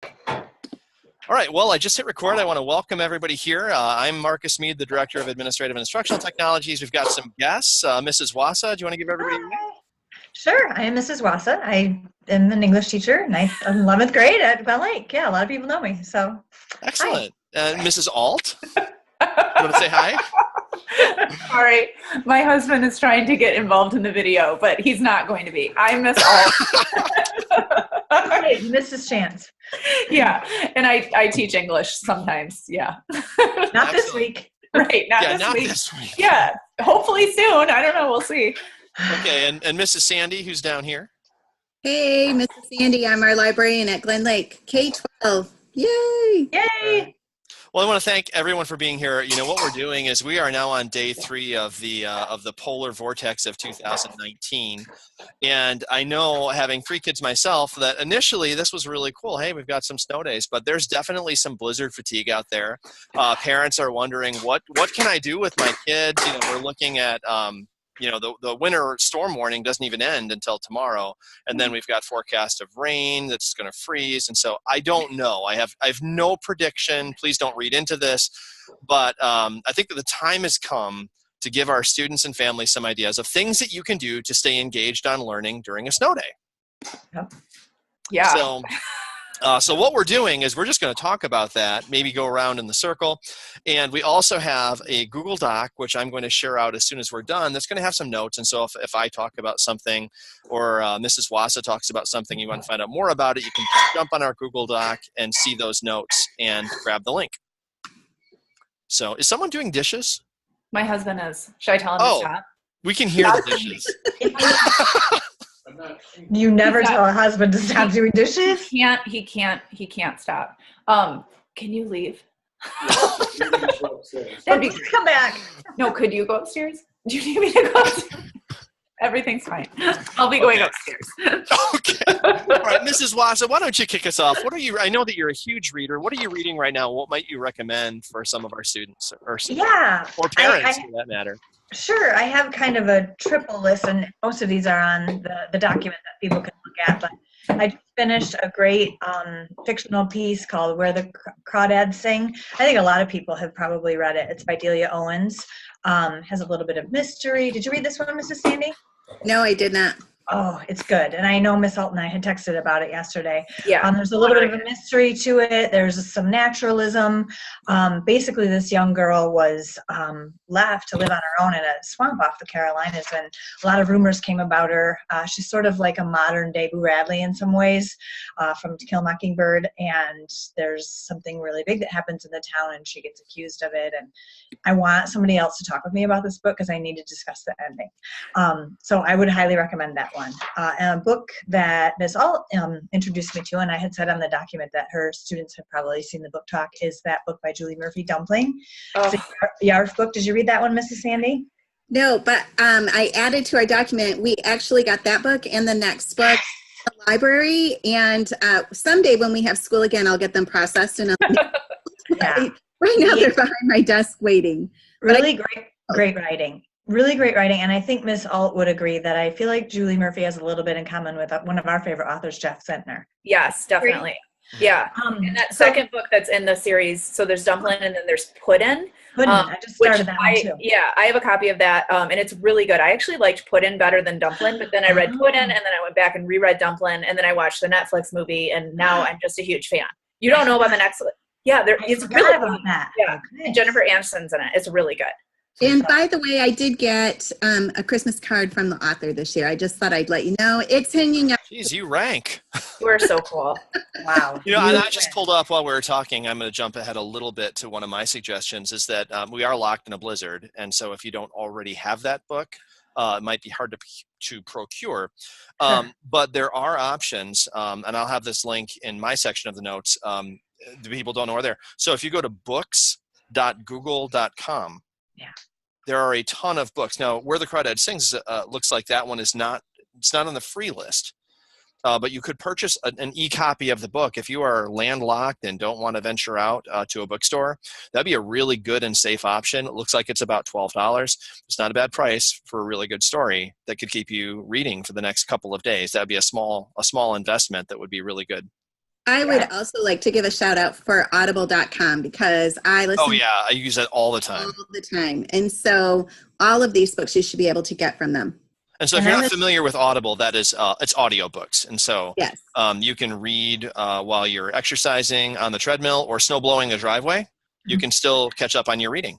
All right, well, I just hit record. I want to welcome everybody here. I'm Marcus Mead, the Director of Administrative and Instructional Technologies. We've got some guests. Mrs. Wassa, do you want to give everybody a name? Sure, I am Mrs. Wassa. I am an English teacher, 9th and 11th grade at Bell Lake. Yeah, a lot of people know me, so. Excellent. Mrs. Alt, you want to say hi? Sorry, my husband is trying to get involved in the video, but he's not going to be. I'm Miss Alt. Hey, Mrs. Chance. Yeah, and I teach English sometimes, yeah. Not this week. Right, not this week. Yeah, hopefully soon. I don't know, we'll see. Okay, and Mrs. Sandy, who's down here? Hey, Mrs. Sandy, I'm our librarian at Glen Lake, K-12. Yay! Yay! Well, I want to thank everyone for being here. You know, what we're doing is we are now on day 3 of the polar vortex of 2019. And I know, having 3 kids myself, that initially this was really cool. Hey, we've got some snow days, but there's definitely some blizzard fatigue out there. Parents are wondering, what can I do with my kids? You know, we're looking at the winter storm warning doesn't even end until tomorrow. And then we've got forecast of rain that's going to freeze. And so I don't know. I have no prediction. Please don't read into this. But I think that the time has come to give our students and families some ideas of things that you can do to stay engaged on learning during a snow day. Yep. Yeah. So what we're doing is we're just going to talk about that, maybe go around in the circle. And we also have a Google Doc, which I'm going to share out as soon as we're done. That's going to have some notes. And so if I talk about something or Mrs. Wassa talks about something, you want to find out more about it, you can just jump on our Google Doc and see those notes and grab the link. So is someone doing dishes? My husband is. Should I tell him to stop? We can hear the dishes. You never tell a husband to stop doing dishes? He can't stop. Can you leave? Come back. No, could you go upstairs? Do you need me to go upstairs? Everything's fine. I'll be going upstairs. Okay. All right, Mrs. Wassa, why don't you kick us off? I know that you're a huge reader. What are you reading right now? What might you recommend for some of our students or parents for that matter? Sure, I have kind of a triple list, and most of these are on the document that people can look at. But I just finished a great fictional piece called Where the Crawdads Sing. I think a lot of people have probably read it. It's by Delia Owens. Has a little bit of mystery. Did you read this one, Mrs. Sandy? No, I did not. Oh, it's good. And I know Miss Alt and I had texted about it yesterday. Yeah. There's a little bit of a mystery to it. There's some naturalism. Basically, this young girl was left to live on her own in a swamp off the Carolinas, and a lot of rumors came about her. She's sort of like a modern-day Boo Radley in some ways from To Kill a Mockingbird, and there's something really big that happens in the town, and she gets accused of it. And I want somebody else to talk with me about this book because I need to discuss the ending. So I would highly recommend that one. And a book that Ms. Alt introduced me to, and I had said on the document that her students have probably seen the book talk, is that book by Julie Murphy, Dumpling. It's a Yarf book. Did you read that one, Mrs. Sandy? No, but I added to our document, we actually got that book and the next book in the library. And someday when we have school again, I'll get them processed. And Yeah. Right now they're behind my desk waiting. Really great writing. Really great writing, and I think Miss Alt would agree that I feel like Julie Murphy has a little bit in common with one of our favorite authors, Jeff Sentner. Yes, definitely. Yeah. And that second book that's in the series, so there's Dumpling and then there's Puddin'. Puddin', I just started that one too. Yeah, I have a copy of that, and it's really good. I actually liked Puddin' better than Dumpling, but then I read Puddin', and then I went back and reread Dumpling, and then I watched the Netflix movie, and now I'm just a huge fan. You don't know about the next? Yeah, it's really about that. Yeah, okay. Jennifer Aniston's in it. It's really good. And by the way, I did get a Christmas card from the author this year. I just thought I'd let you know. It's hanging up. Jeez, you rank. We're so cool. Wow. You know, and I just pulled up while we were talking. I'm going to jump ahead a little bit to one of my suggestions is that we are locked in a blizzard. And so if you don't already have that book, it might be hard to procure. But there are options, and I'll have this link in my section of the notes. The people don't know where they're. So if you go to books.google.com, yeah, there are a ton of books. Now, Where the Crawdad Sings looks like that one is not. It's not on the free list, but you could purchase an e-copy of the book if you are landlocked and don't want to venture out to a bookstore. That'd be a really good and safe option. It looks like it's about $12. It's not a bad price for a really good story that could keep you reading for the next couple of days. That'd be a small investment that would be really good. I would also like to give a shout out for audible.com because I listen Oh yeah, I use that all the time. all the time. And so all of these books you should be able to get from them. And so if you're not familiar with Audible, that is, it's audiobooks. And so Yes. you can read while you're exercising on the treadmill or snow blowing a driveway. You can still catch up on your reading.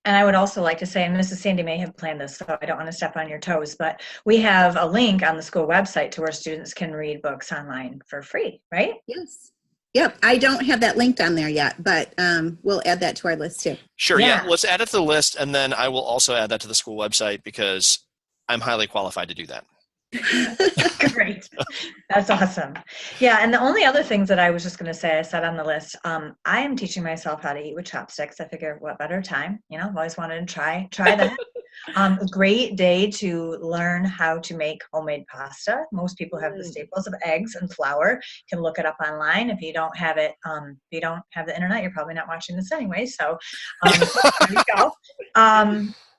And I would also like to say, and Mrs. Sandy may have planned this, so I don't want to step on your toes, but we have a link on the school website to where students can read books online for free, right? Yes. Yep. I don't have that linked on there yet, but we'll add that to our list too. Sure. Yeah. Let's add it to the list. And then I will also add that to the school website because I'm highly qualified to do that. Great. That's awesome. Yeah. And the only other things that I was just going to say, I said on the list, I am teaching myself how to eat with chopsticks. I figure what better time, I've always wanted to try that. A great day to learn how to make homemade pasta. Most people have the staples of eggs and flour. You can look it up online. If you don't have it, if you don't have the internet, you're probably not watching this anyway. So there you go.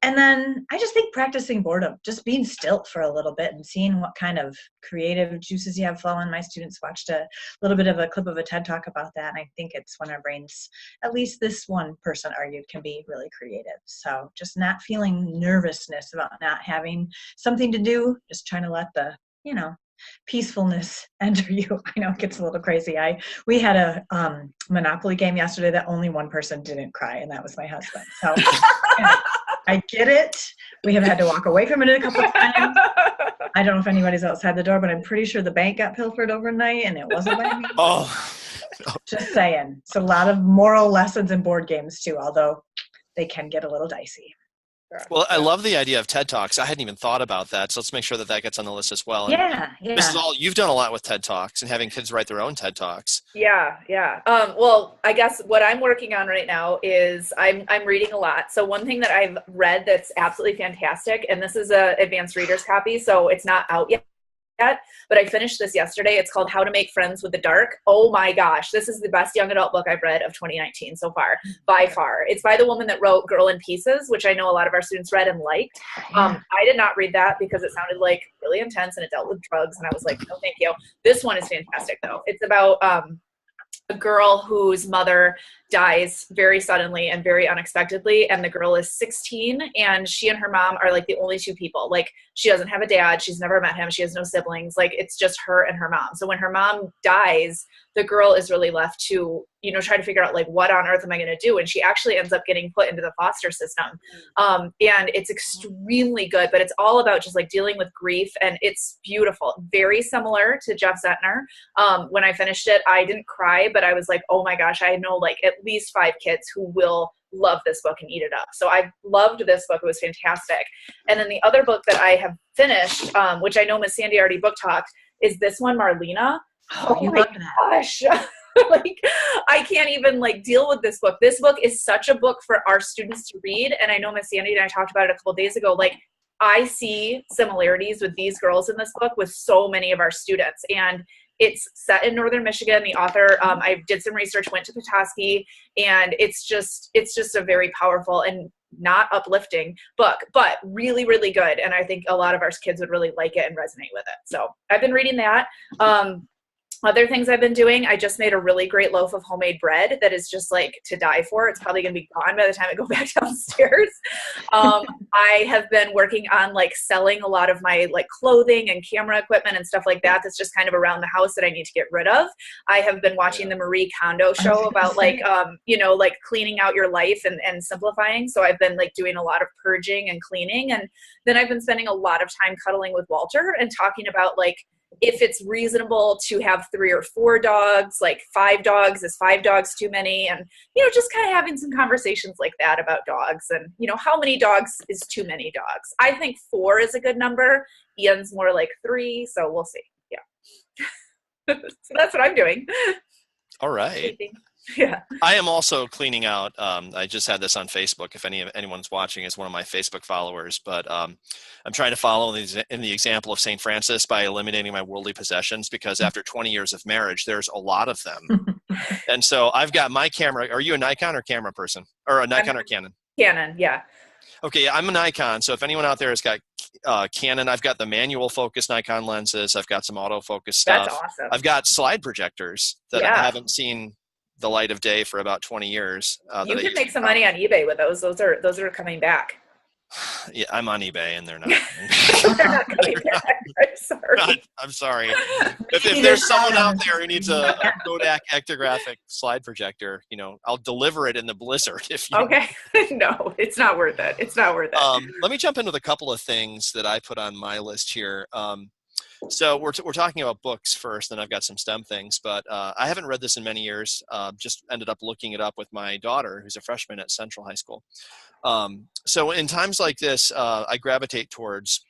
And then I just think practicing boredom, just being still for a little bit and seeing what kind of creative juices you have flowing. My students watched a little bit of a clip of a TED Talk about that. And I think it's when our brains, at least this one person argued, can be really creative. So just not feeling nervousness about not having something to do, just trying to let the, peacefulness enter you. I know it gets a little crazy. We had a Monopoly game yesterday that only one person didn't cry, and that was my husband. So I get it. We have had to walk away from it a couple of times. I don't know if anybody's outside the door, but I'm pretty sure the bank got pilfered overnight, and it wasn't by me. Oh, just saying. So a lot of moral lessons in board games too, although they can get a little dicey. Well, I love the idea of TED Talks. I hadn't even thought about that, so let's make sure that gets on the list as well. Yeah. You've done a lot with TED Talks and having kids write their own TED Talks. Yeah. Well, I guess what I'm working on right now is I'm reading a lot. So one thing that I've read that's absolutely fantastic, and this is a advanced reader's copy, so it's not out yet, but I finished this yesterday. It's called How to Make Friends with the Dark. Oh my gosh, this is the best young adult book I've read of 2019 so far, by far. It's by the woman that wrote Girl in Pieces, which I know a lot of our students read and liked. I did not read that because it sounded like really intense and it dealt with drugs, and I was like, no, thank you. This one is fantastic though. It's about a girl whose mother dies very suddenly and very unexpectedly, and the girl is 16, and she and her mom are like the only two people. Like, she doesn't have a dad, she's never met him, she has no siblings, like it's just her and her mom. So when her mom dies, the girl is really left to try to figure out like, what on earth am I going to do? And she actually ends up getting put into the foster system. And it's extremely good, but it's all about just like dealing with grief, and it's beautiful. Very similar to Jeff Zettner. When I finished it, I didn't cry, but I was like, oh my gosh, I know like at least 5 kids who will love this book and eat it up. So I loved this book. It was fantastic. And then the other book that I have finished, which I know Miss Sandy already book talked, is this one, Marlena. Oh my gosh. Like, I can't even like deal with this book. This book is such a book for our students to read. And I know Miss Sandy and I talked about it a couple of days ago. Like, I see similarities with these girls in this book with so many of our students. And it's set in Northern Michigan. The author, I did some research, went to Petoskey, and it's just a very powerful and not uplifting book, but really, really good. And I think a lot of our kids would really like it and resonate with it. So I've been reading that. Other things I've been doing, I just made a really great loaf of homemade bread that is just like to die for. It's probably going to be gone by the time I go back downstairs. I have been working on like selling a lot of my like clothing and camera equipment and stuff like that. That's just kind of around the house that I need to get rid of. I have been watching the Marie Kondo show about like, like cleaning out your life and simplifying. So I've been like doing a lot of purging and cleaning. And then I've been spending a lot of time cuddling with Walter and talking about like, if it's reasonable to have 3 or 4 dogs, like 5 dogs, is 5 dogs too many? And, just kind of having some conversations like that about dogs and, how many dogs is too many dogs? I think 4 is a good number. Ian's more like 3. So we'll see. Yeah. So that's what I'm doing. All right. Yeah. I am also cleaning out. I just had this on Facebook. If anyone's watching is one of my Facebook followers, but I'm trying to follow in the example of St. Francis by eliminating my worldly possessions, because after 20 years of marriage, there's a lot of them. And so I've got my camera. Are you a Nikon or camera person, or a Nikon or Canon? Canon. Yeah. Okay, I'm a Nikon, so if anyone out there has got Canon, I've got the manual focus Nikon lenses. I've got some autofocus stuff. That's awesome. I've got slide projectors that I haven't seen the light of day for about 20 years. You can make some money on eBay with those. Those are coming back. Yeah, I'm on eBay and they're not. They're not coming back. I'm sorry. I'm sorry. If there's someone out there who needs a Kodak ectographic slide projector, I'll deliver it in the blizzard. Okay. No, it's not worth it. It's not worth it. Let me jump in with a couple of things that I put on my list here. So we're talking about books first, and I've got some STEM things, but I haven't read this in many years. Just ended up looking it up with my daughter, who's a freshman at Central High School. So in times like this, I gravitate towards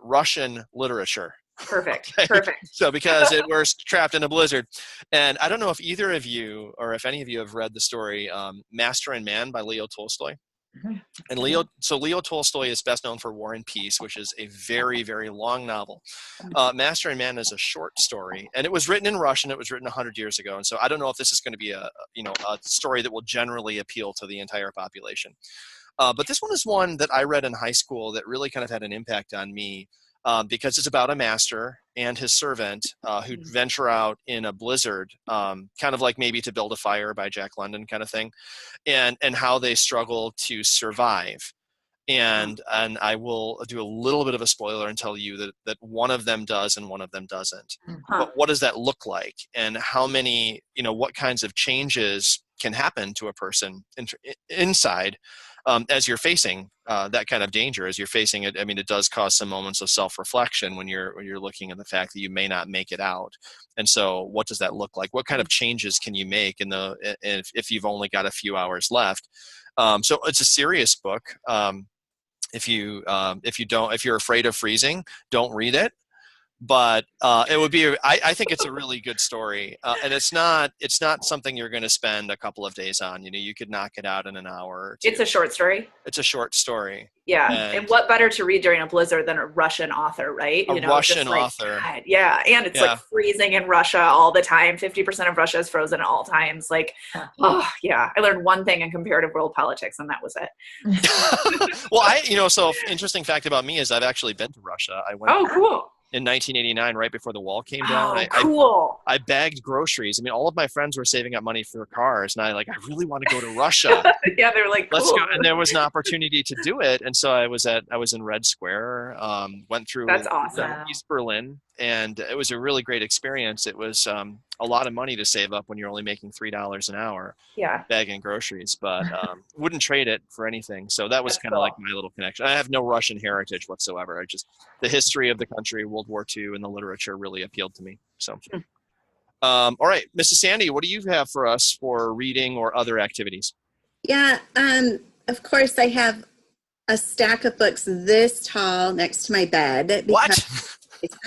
Russian literature. Perfect. Okay? Perfect. So because we're trapped in a blizzard. And I don't know if either of you, or if any of you have read the story, Master and Man by Leo Tolstoy. And Leo Tolstoy is best known for War and Peace, which is a very, very long novel. Master and Man is a short story, and it was written in Russian. It was written 100 years ago, and so I don't know if this is going to be a story that will generally appeal to the entire population. But this one is one that I read in high school that really kind of had an impact on me. Because it's about a master and his servant who venture out in a blizzard, kind of like maybe To Build a Fire by Jack London kind of thing, and how they struggle to survive. And I will do a little bit of a spoiler and tell you that one of them does and one of them doesn't. But what does that look like? And how many, what kinds of changes can happen to a person inside as you're facing that kind of danger, as you're facing it. I mean, it does cause some moments of self-reflection when you're looking at the fact that you may not make it out. And so what does that look like? What kind of changes can you make if you've only got a few hours left? So it's a serious book. If you're afraid of freezing, don't read it. But it would be. I think it's a really good story, and it's not something you're going to spend a couple of days on. You could knock it out in an hour or two. It's a short story. It's a short story. Yeah, and what better to read during a blizzard than a Russian author, right? Russian author. God, yeah, and it's like freezing in Russia all the time. 50% of Russia is frozen at all times. Like, oh yeah, I learned one thing in comparative world politics, and that was it. Well, so interesting fact about me is I've actually been to Russia. I went. Oh, cool. In 1989, right before the wall came down. Oh, cool. I bagged groceries. I mean, all of my friends were saving up money for cars, and I really want to go to Russia. Yeah, they were like, cool. Let's go. And there was an opportunity to do it, and so I was in Red Square. Went through. That's awesome. East Berlin, and it was a really great experience. It was a lot of money to save up when you're only making $3 an hour. Yeah. Bagging groceries, but wouldn't trade it for anything. So that was kind of like my little connection. I have no Russian heritage whatsoever. The history of the country, World War II, and the literature really appealed to me. So, all right, Mrs. Sandy, what do you have for us for reading or other activities? Yeah, of course, I have a stack of books this tall next to my bed. What?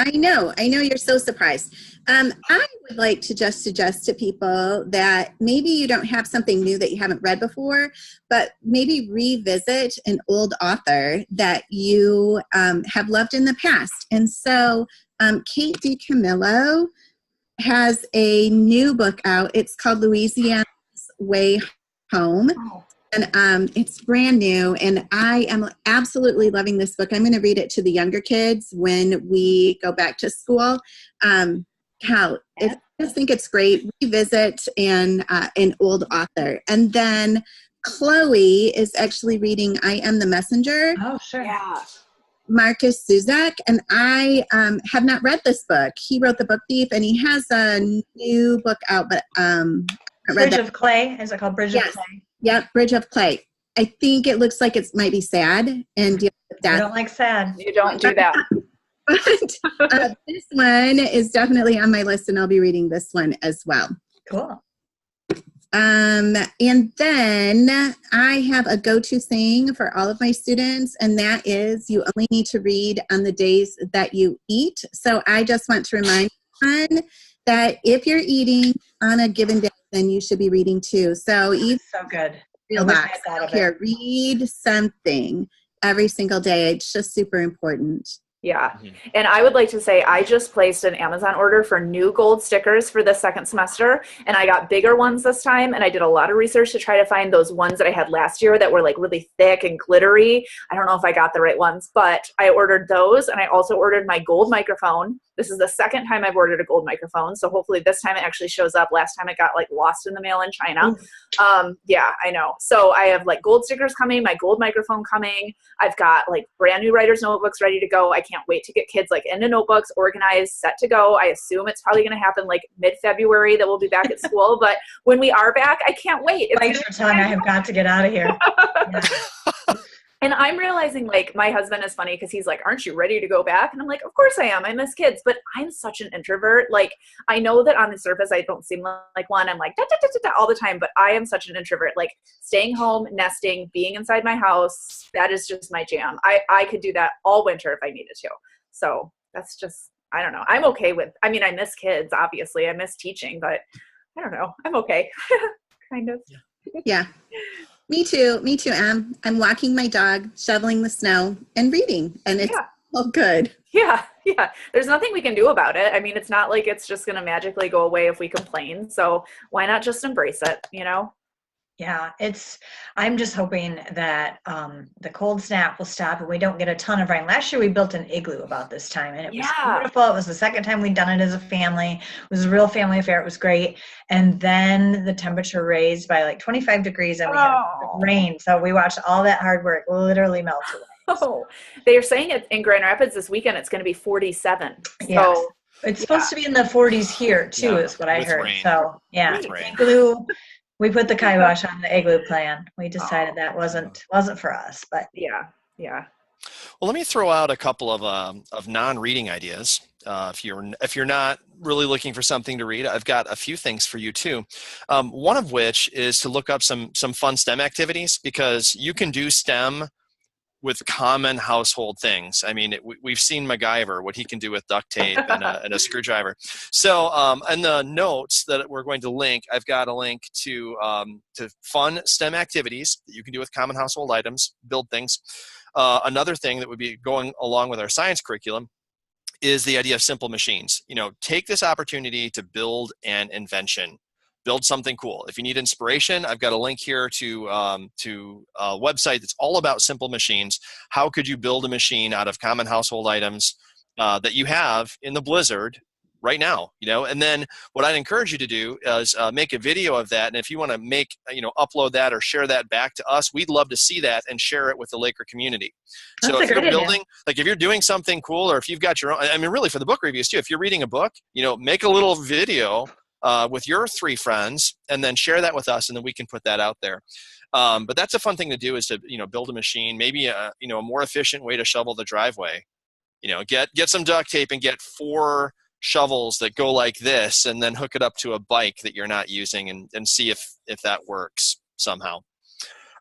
I know you're so surprised. I would like to just suggest to people that maybe you don't have something new that you haven't read before, but maybe revisit an old author that you have loved in the past. And so Kate DiCamillo has a new book out. It's called Louisiana's Way Home. Oh. And it's brand new, and I am absolutely loving this book. I'm going to read it to the younger kids when we go back to school. I just think it's great. Revisit an old author. And then Chloe is actually reading I Am the Messenger. Oh, sure. Yeah. Marcus Zuzak, and I have not read this book. He wrote The Book Thief, and he has a new book out, but Bridge of Clay. Is it called Bridge of Clay? Yep, Bridge of Clay. I think it looks like it might be sad and deal with death. I don't like sad. You don't do that. But this one is definitely on my list, and I'll be reading this one as well. Cool. And then I have a go-to thing for all of my students, and that is you only need to read on the days that you eat. So I just want to remind everyone that if you're eating on a given day, then you should be reading too. So so good. Relax. Here, read something every single day. It's just super important. Yeah. Mhm. And I would like to say I just placed an Amazon order for new gold stickers for the second semester, and I got bigger ones this time, and I did a lot of research to try to find those ones that I had last year that were like really thick and glittery. I don't know if I got the right ones, but I ordered those, and I also ordered my gold microphone. This is the second time I've ordered a gold microphone, so hopefully this time it actually shows up. Last time it got like lost in the mail in China. Yeah, I know. So I have like gold stickers coming, my gold microphone coming. I've got like brand new writer's notebooks ready to go. I can't wait to get kids like into notebooks, organized, set to go. I assume it's probably going to happen like mid-February that we'll be back at school. But when we are back, I can't wait. Bite your tongue. I have got to get out of here. Yeah. And I'm realizing, like, my husband is funny because he's like, aren't you ready to go back? And I'm like, of course I am. I miss kids. But I'm such an introvert. Like, I know that on the surface, I don't seem like one. I'm like, da, da, da, da, da, all the time. But I am such an introvert. Like, staying home, nesting, being inside my house, that is just my jam. I could do that all winter if I needed to. So that's just, I don't know. I'm okay with, I mean, I miss kids, obviously. I miss teaching. But I don't know. I'm okay. Kind of. Yeah. Me too, Em. I'm walking my dog, shoveling the snow, and reading, and it's all good. Yeah. There's nothing we can do about it. I mean, it's not like it's just going to magically go away if we complain. So why not just embrace it, you know? Yeah, I'm just hoping that the cold snap will stop and we don't get a ton of rain. Last year we built an igloo about this time and it was beautiful. It was the second time we'd done it as a family. It was a real family affair. It was great. And then the temperature raised by like 25 degrees and we had rain. So we watched all that hard work literally melt away. Oh, they're saying it in Grand Rapids this weekend, it's going to be 47. Yes. So it's supposed to be in the 40s here too, is what I heard. Rain. So yeah, igloo. We put the kibosh on the igloo plan. We decided that wasn't for us, but yeah. Well, let me throw out a couple of non-reading ideas. If you're not really looking for something to read, I've got a few things for you too. One of which is to look up some fun STEM activities, because you can do STEM with common household things. I mean, we've seen MacGyver, what he can do with duct tape and a screwdriver. So in the notes that we're going to link, I've got a link to fun STEM activities that you can do with common household items, build things. Another thing that would be going along with our science curriculum is the idea of simple machines. You know, take this opportunity to build an invention. Build something cool. If you need inspiration, I've got a link here to a website that's all about simple machines. How could you build a machine out of common household items that you have in the blizzard right now? You know, and then what I'd encourage you to do is make a video of that. And if you want to upload that or share that back to us, we'd love to see that and share it with the Laker community. So if you're building, like if you're doing something cool, or if you've got your own, I mean, really for the book reviews too, if you're reading a book, you know, make a little video with your 3 friends, and then share that with us, and then we can put that out there. But that's a fun thing to do, is to build a machine, maybe a more efficient way to shovel the driveway. Get some duct tape and get 4 shovels that go like this, and then hook it up to a bike that you're not using, and see if that works somehow.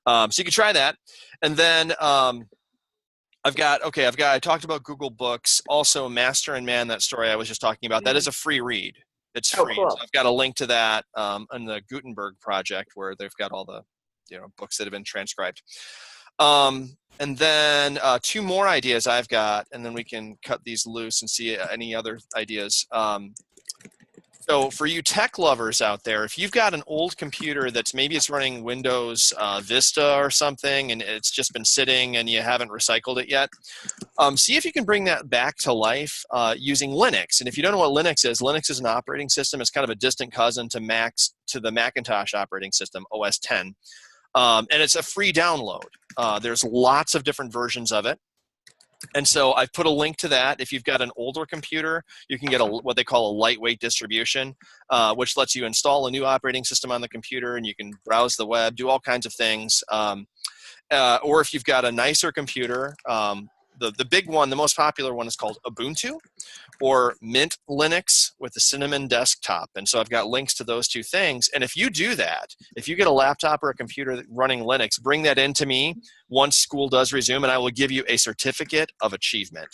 So you can try that, and then I talked about Google Books, also Master and Man, that story I was just talking about. That is a free read. It's free. Cool. So I've got a link to that on the Gutenberg project, where they've got all the books that have been transcribed. And then 2 more ideas I've got, and then we can cut these loose and see any other ideas. So for you tech lovers out there, if you've got an old computer that's maybe it's running Windows Vista or something, and it's just been sitting and you haven't recycled it yet, see if you can bring that back to life using Linux. And if you don't know what Linux is an operating system. It's kind of a distant cousin to the Macintosh operating system, OS X. And it's a free download. There's lots of different versions of it. And so I've put a link to that. If you've got an older computer, you can get what they call a lightweight distribution, which lets you install a new operating system on the computer, and you can browse the web, do all kinds of things. Or if you've got a nicer computer, the big one, the most popular one, is called Ubuntu, or Mint Linux with the Cinnamon desktop. And so I've got links to those two things. And if you do that, if you get a laptop or a computer running Linux, bring that in to me once school does resume, and I will give you a certificate of achievement.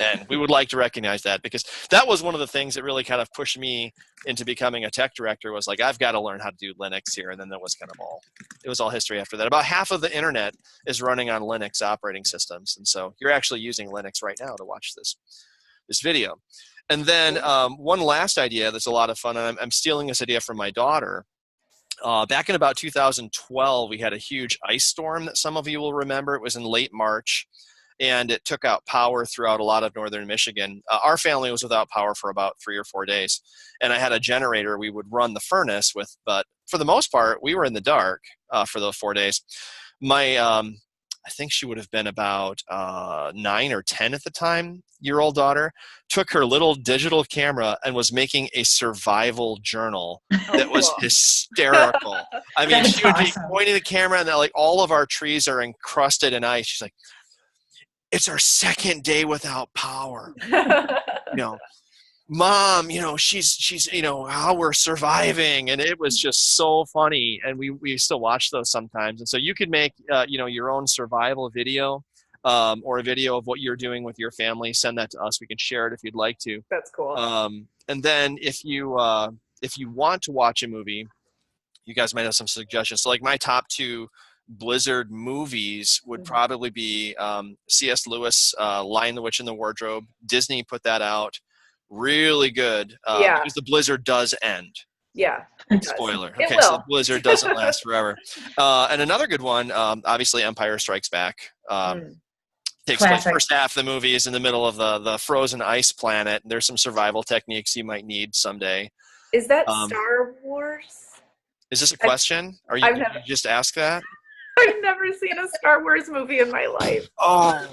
And we would like to recognize that, because that was one of the things that really kind of pushed me into becoming a tech director, was like, I've got to learn how to do Linux here. And then that was kind of it was all history after that. About half of the internet is running on Linux operating systems. And so you're actually using Linux right now to watch this video. And then one last idea that's a lot of fun, and I'm stealing this idea from my daughter. Back in about 2012, we had a huge ice storm that some of you will remember. It was in late March, and it took out power throughout a lot of northern Michigan. Our family was without power for about 3 or 4 days, and I had a generator we would run the furnace with, but for the most part, we were in the dark for those 4 days. My I think she would have been about 9 or 10 at the time, year-old daughter, took her little digital camera and was making a survival journal that was hysterical. I mean, she would be pointing the camera, and like all of our trees are encrusted in ice. She's like, it's our second day without power. Mom, she's how we're surviving. And it was just so funny. And we still watch those sometimes. And so you could make, your own survival video or a video of what you're doing with your family. Send that to us. We can share it if you'd like to. That's cool. And then if you want to watch a movie, you guys might have some suggestions. So like my top 2 Blizzard movies would probably be C.S. Lewis, Lion, the Witch, and the Wardrobe. Disney put that out. Really good. Because the blizzard does end. Yeah. Spoiler. Okay, so the blizzard doesn't last forever. And another good one, obviously Empire Strikes Back. Takes place first half of the movie is in the middle of the frozen ice planet. There's some survival techniques you might need someday. Is that Star Wars? Is this a question? Did you just ask that? I've never seen a Star Wars movie in my life. Oh.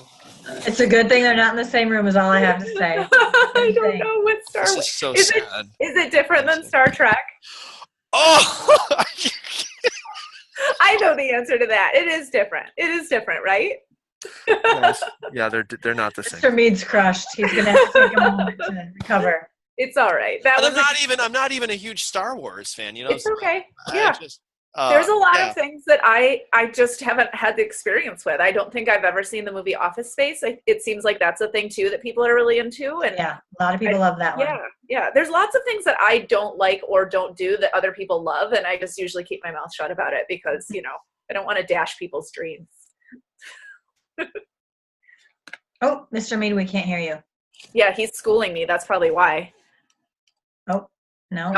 It's a good thing they're not in the same room, is all I have to say. I don't know what Star Wars is. So sad. Is it different than Star Trek? Oh! I know the answer to that. It is different. It is different, right? Yes. Yeah, they're not the same. Mr. Mead's crushed. He's going to have to take a moment to recover. It's all right. I'm not even a huge Star Wars fan. It's okay. Yeah. There's a lot of things that I just haven't had the experience with. I don't think I've ever seen the movie Office Space. It seems like that's a thing too that people are really into. And yeah, a lot of people love that one. Yeah. There's lots of things that I don't like or don't do that other people love, and I just usually keep my mouth shut about it because I don't want to dash people's dreams. Oh, Mr. Mead, we can't hear you. Yeah, he's schooling me. That's probably why. Oh. No,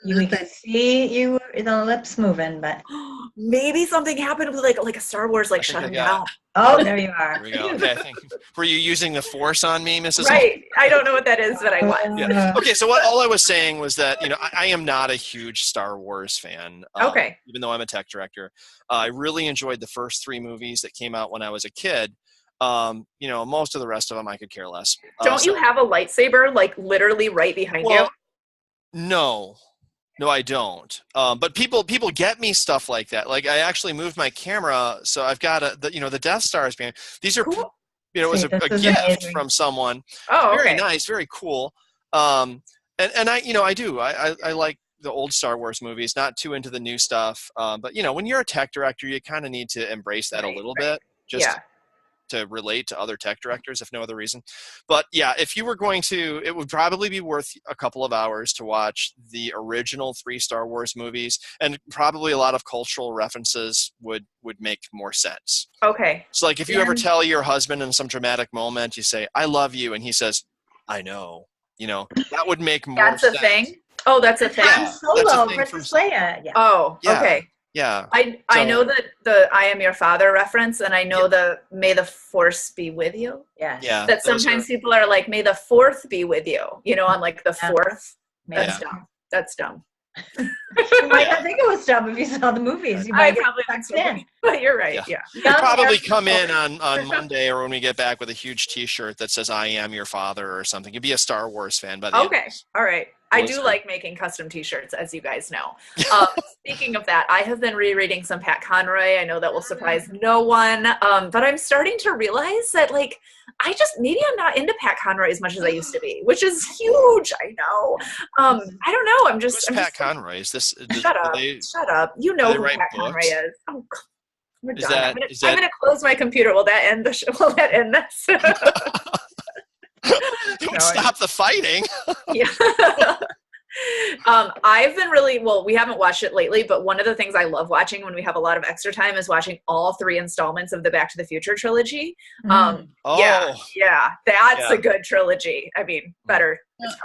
we can see you, the lips moving, but maybe something happened with like a Star Wars shutting down. Oh, there you are. There we go. Okay, were you using the force on me, Mrs. Right. I don't know what that is, but I was. Yeah. Okay, so all I was saying was that I am not a huge Star Wars fan. Okay. Even though I'm a tech director, I really enjoyed the first 3 movies that came out when I was a kid. Most of the rest of them I could care less. Don't you have a lightsaber literally right behind you? No, I don't. But people get me stuff like that. Like I actually moved my camera, so I've got the Death Stars being. These are cool. It was a gift amazing from someone. Oh, okay. Very nice, very cool. And I do. I like the old Star Wars movies. Not too into the new stuff. But when you're a tech director, you kind of need to embrace that a little bit. Just to relate to other tech directors, if no other reason. But yeah, if you were going to, it would probably be worth a couple of hours to watch the original 3 Star Wars movies, and probably a lot of cultural references would make more sense. Okay. So like if you ever tell your husband in some dramatic moment, you say, I love you, and he says, I know, that would make more sense. That's a thing? Oh, that's a thing. Han Solo, Princess Leia. Yeah. Oh, okay. Yeah. I know that the I am your father reference, and I know the may the force be with you. Yeah. Yeah. That sometimes people are like, may the fourth be with you, on the fourth. That's dumb. That's dumb. You might not think it was dumb if you saw the movies. You might probably think so. But you're right. Yeah. You'll probably come in on Monday or when we get back with a huge T-shirt that says "I am your father" or something. You'd be a Star Wars fan by the end. Okay. All right. I was do her- like making custom t-shirts, as you guys know. Speaking of that, I have been rereading some Pat Conroy. I know that will surprise no one, but I'm starting to realize that, like, maybe I'm not into Pat Conroy as much as I used to be, which is huge. I know. I don't know. Who's Pat Conroy? Is this? Shut up. Shut up. You know they who wait Pat Conroy books? is. Oh, we're Is done. that- I'm gonna close my computer. Will that end the show? Will that end this? Don't stop the fighting. Yeah. I've been we haven't watched it lately, but one of the things I love watching when we have a lot of extra time is watching all 3 installments of the Back to the Future trilogy. Yeah, that's a good trilogy. I mean, better.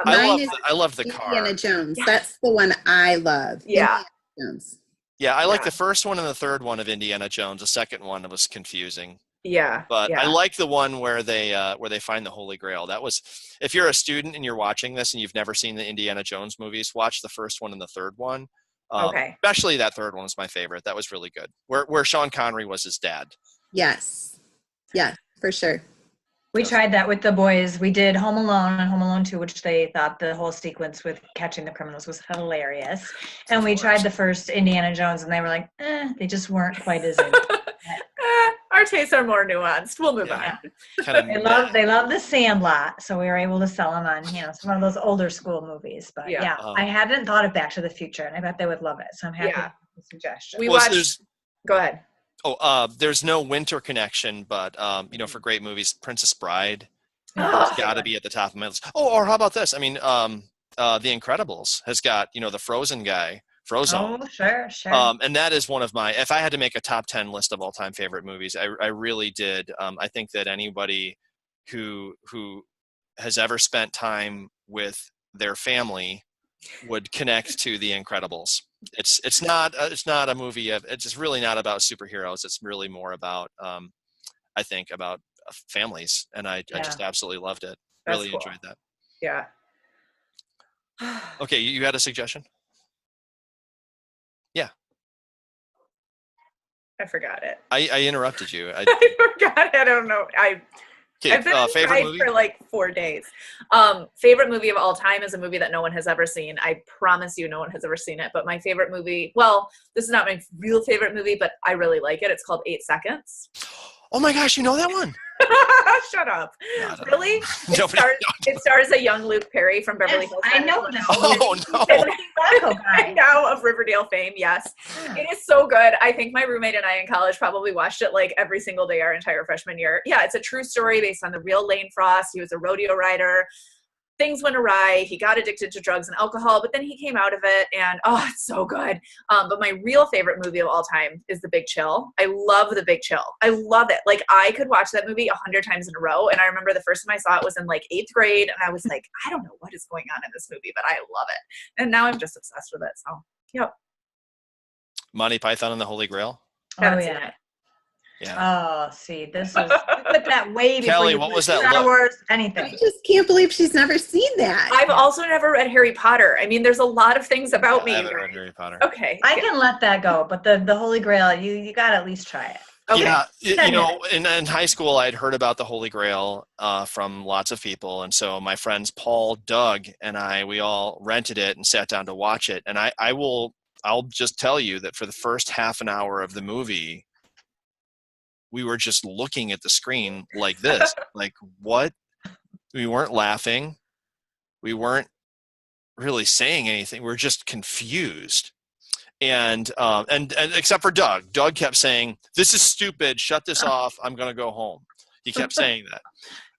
I love the car. Indiana Jones. That's the one I love. Yeah. Indiana Jones. Yeah, I like the first one and the third one of Indiana Jones. The second one was confusing. Yeah. But I like the one where they find the Holy Grail. That was, if you're a student and you're watching this and you've never seen the Indiana Jones movies, watch the first one and the third one. Okay. Especially that third one was my favorite. That was really good. Where Sean Connery was his dad. Yes. Yeah, for sure. We tried that with the boys. We did Home Alone and Home Alone 2, which they thought the whole sequence with catching the criminals was hilarious. And we tried the first Indiana Jones, and they were like, they just weren't quite as into it. Our tastes are more nuanced. We'll move on. They love the Sandlot, so we were able to sell them on, some of those older school movies. But I hadn't thought of Back to the Future, and I bet they would love it. So I'm happy with the suggestion. Go ahead. There's no winter connection, but for great movies, Princess Bride has got to be at the top of my list. Or how about this? I mean, The Incredibles has got the Frozen guy, Frozone. Oh, sure. And that is one of my. If I had to make a top 10 list of all-time favorite movies, I really did. I think that anybody who has ever spent time with their family would connect to The Incredibles. It's not a movie it's just really not about superheroes. It's really more about I think about families, and I just absolutely loved it. Really enjoyed that. Yeah. Okay, you had a suggestion? Yeah. I forgot it. I interrupted you. I forgot it. I don't know. I've been favorite movie for like 4 days. Favorite movie of all time is a movie that no one has ever seen. I promise you no one has ever seen it. But my favorite movie, this is not my real favorite movie, but I really like it. It's called 8 Seconds. Oh my gosh, you know that one? Shut up. Really? It stars a young Luke Perry from Beverly Hills. I know that. Oh, no. Now of Riverdale fame, yes. It is so good. I think my roommate and I in college probably watched it like every single day our entire freshman year. Yeah, it's a true story based on the real Lane Frost. He was a rodeo rider. Things went awry. He got addicted to drugs and alcohol, but then he came out of it, and it's so good. But my real favorite movie of all time is The Big Chill. I love The Big Chill. I love it. Like, I could watch that movie 100 times in a row, and I remember the first time I saw it was in like 8th grade, and I was like, I don't know what is going on in this movie, but I love it. And now I'm just obsessed with it. So, yep. Monty Python and the Holy Grail. Oh yeah. Yeah. Oh, see, this is put that way before Kelly, you what put was that Star look? Wars, anything. I just can't believe she's never seen that. I've also never read Harry Potter. I mean, there's a lot of things about me. I haven't read Harry Potter. Okay. I can let that go, but the Holy Grail, you got to at least try it. Okay. Yeah, in high school, I'd heard about the Holy Grail from lots of people, and so my friends Paul, Doug, and we all rented it and sat down to watch it. And I'll just tell you that for the first half an hour of the movie, we were just looking at the screen like this, like what? We weren't laughing. We weren't really saying anything. We were just confused. And except for Doug. Doug kept saying, "This is stupid. Shut this off. I'm going to go home." He kept saying that.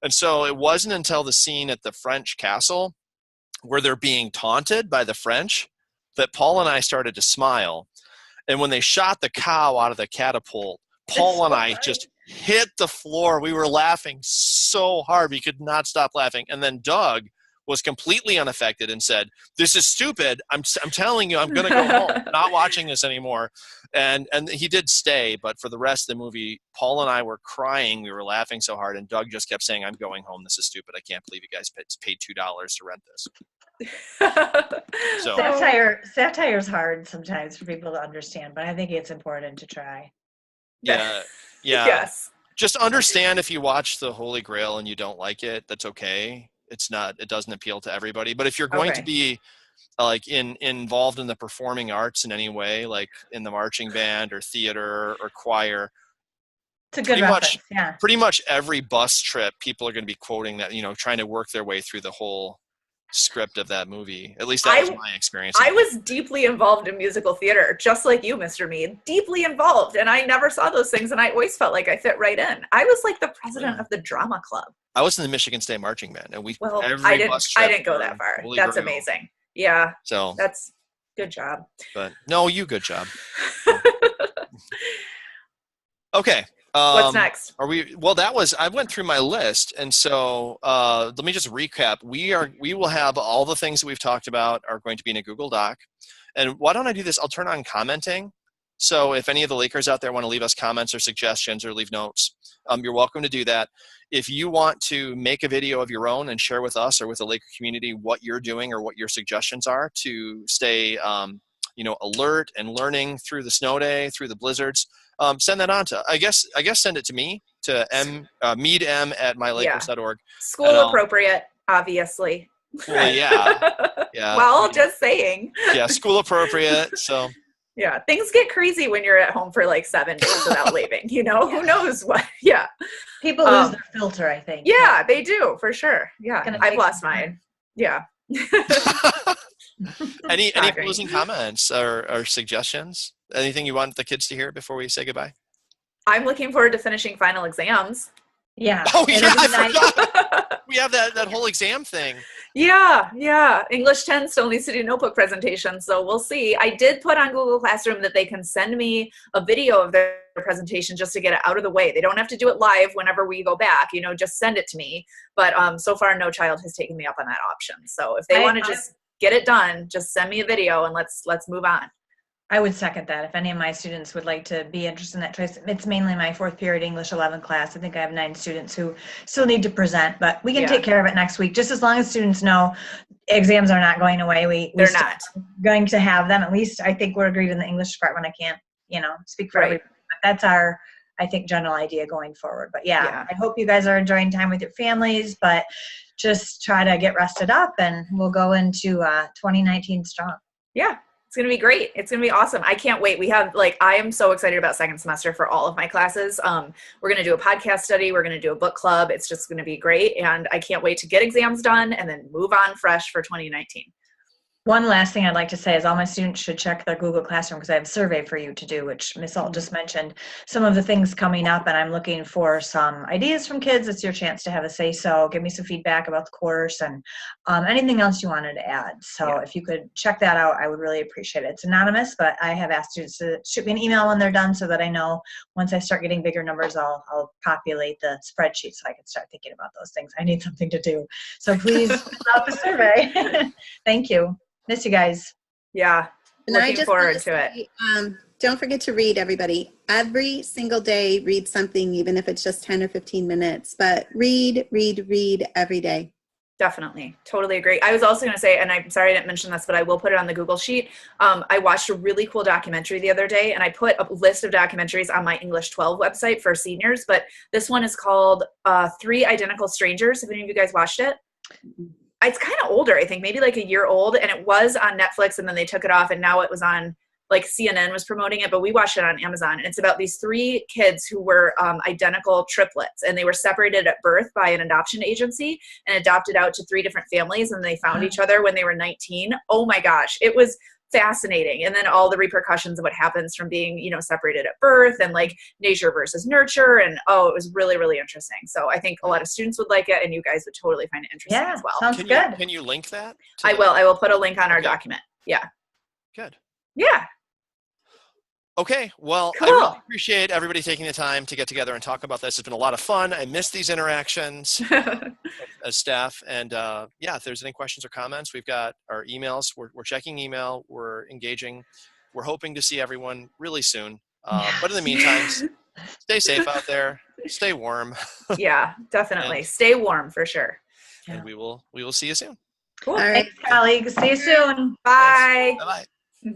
And so it wasn't until the scene at the French castle where they're being taunted by the French that Paul and I started to smile. And when they shot the cow out of the catapult, Paul and I just hit the floor. We were laughing so hard. We could not stop laughing. And then Doug was completely unaffected and said, "This is stupid. I'm telling you, I'm going to go home. Not watching this anymore." And he did stay, but for the rest of the movie, Paul and I were crying. We were laughing so hard, and Doug just kept saying, "I'm going home. This is stupid. I can't believe you guys paid $2 to rent this." So Satire's hard sometimes for people to understand, but I think it's important to try. Yeah. Yes. Just understand if you watch the Holy Grail and you don't like it, that's okay. it doesn't appeal to everybody. But if you're going to be like involved in the performing arts in any way, like in the marching band or theater or choir, it's a good reference. Yeah. Pretty much every bus trip, people are going to be quoting that, trying to work their way through the whole script of that movie. At least that was my experience. I was deeply involved in musical theater, just like you, Mr. Mead, deeply involved. And I never saw those things. And I always felt like I fit right in. I was like the president of the drama club. I was in the Michigan State Marching Band, and I didn't go that far. That's amazing. Yeah. So that's good job. But no, good job. Okay. What's next? I went through my list, and so let me just recap. We will have all the things that we've talked about are going to be in a Google Doc. And why don't I do this? I'll turn on commenting. So if any of the Lakers out there want to leave us comments or suggestions or leave notes, you're welcome to do that. If you want to make a video of your own and share with us or with the Laker community what you're doing or what your suggestions are to stay alert and learning through the snow day, through the blizzards, send that on to, I guess send it to me, to meadm@mylakers.org. School appropriate, obviously. Well, yeah. Well, just saying. Yeah, school appropriate, so. Yeah, things get crazy when you're at home for like 7 days without leaving, Who knows what? Yeah. People lose their filter, I think. Yeah, they do, for sure. Yeah, I've lost mine. Yeah. Any closing comments or suggestions? Anything you want the kids to hear before we say goodbye? I'm looking forward to finishing final exams. Yeah. Oh, yeah, I forgot. We have that whole exam thing. Yeah. English 10 still needs to do notebook presentations, so we'll see. I did put on Google Classroom that they can send me a video of their presentation just to get it out of the way. They don't have to do it live whenever we go back, just send it to me. But so far, no child has taken me up on that option. So if they want to just get it done, just send me a video and let's move on. I would second that. If any of my students would like to be interested in that choice, it's mainly my 4th period English 11 class. I think I have 9 students who still need to present, but we can take care of it next week. Just as long as students know exams are not going away. They're not going to have them. At least I think we're agreed in the English department. I can't, speak for everybody, but that's our, I think, general idea going forward. But yeah, I hope you guys are enjoying time with your families, but just try to get rested up and we'll go into 2019 strong. Yeah. It's going to be great. It's going to be awesome. I can't wait. We have I am so excited about second semester for all of my classes. We're going to do a podcast study. We're going to do a book club. It's just going to be great. And I can't wait to get exams done and then move on fresh for 2019. One last thing I'd like to say is all my students should check their Google Classroom because I have a survey for you to do, which Ms. Alt just mentioned. Some of the things coming up, and I'm looking for some ideas from kids. It's your chance to have a say-so. Give me some feedback about the course and anything else you wanted to add. So if you could check that out, I would really appreciate it. It's anonymous, but I have asked students to shoot me an email when they're done so that I know once I start getting bigger numbers, I'll populate the spreadsheet so I can start thinking about those things. I need something to do. So please fill out the survey. Thank you. Miss you guys. Yeah. Looking forward to it. Don't forget to read, everybody. Every single day, read something, even if it's just 10 or 15 minutes. But read every day. Definitely. Totally agree. I was also going to say, and I'm sorry I didn't mention this, but I will put it on the Google Sheet. I watched a really cool documentary the other day, and I put a list of documentaries on my English 12 website for seniors. But this one is called 3 Identical Strangers. Have any of you guys watched it? It's kind of older, I think, maybe like a year old, and it was on Netflix, and then they took it off, and now it was on, CNN was promoting it, but we watched it on Amazon, and it's about these 3 kids who were identical triplets, and they were separated at birth by an adoption agency and adopted out to 3 different families, and they found each other when they were 19. Oh my gosh, it was fascinating. And then all the repercussions of what happens from being, separated at birth and nature versus nurture. And it was really, really interesting. So I think a lot of students would like it and you guys would totally find it interesting as well. Sounds good. Can you link that? I will put a link on our document. Yeah. Good. Yeah. Okay, well, cool. I really appreciate everybody taking the time to get together and talk about this. It's been a lot of fun. I miss these interactions as staff. And if there's any questions or comments, we've got our emails. We're checking email. We're engaging. We're hoping to see everyone really soon. But in the meantime, stay safe out there. Stay warm. Yeah, definitely. Stay warm for sure. And we will see you soon. Cool. All right, colleagues. See you soon. Bye. Bye-bye.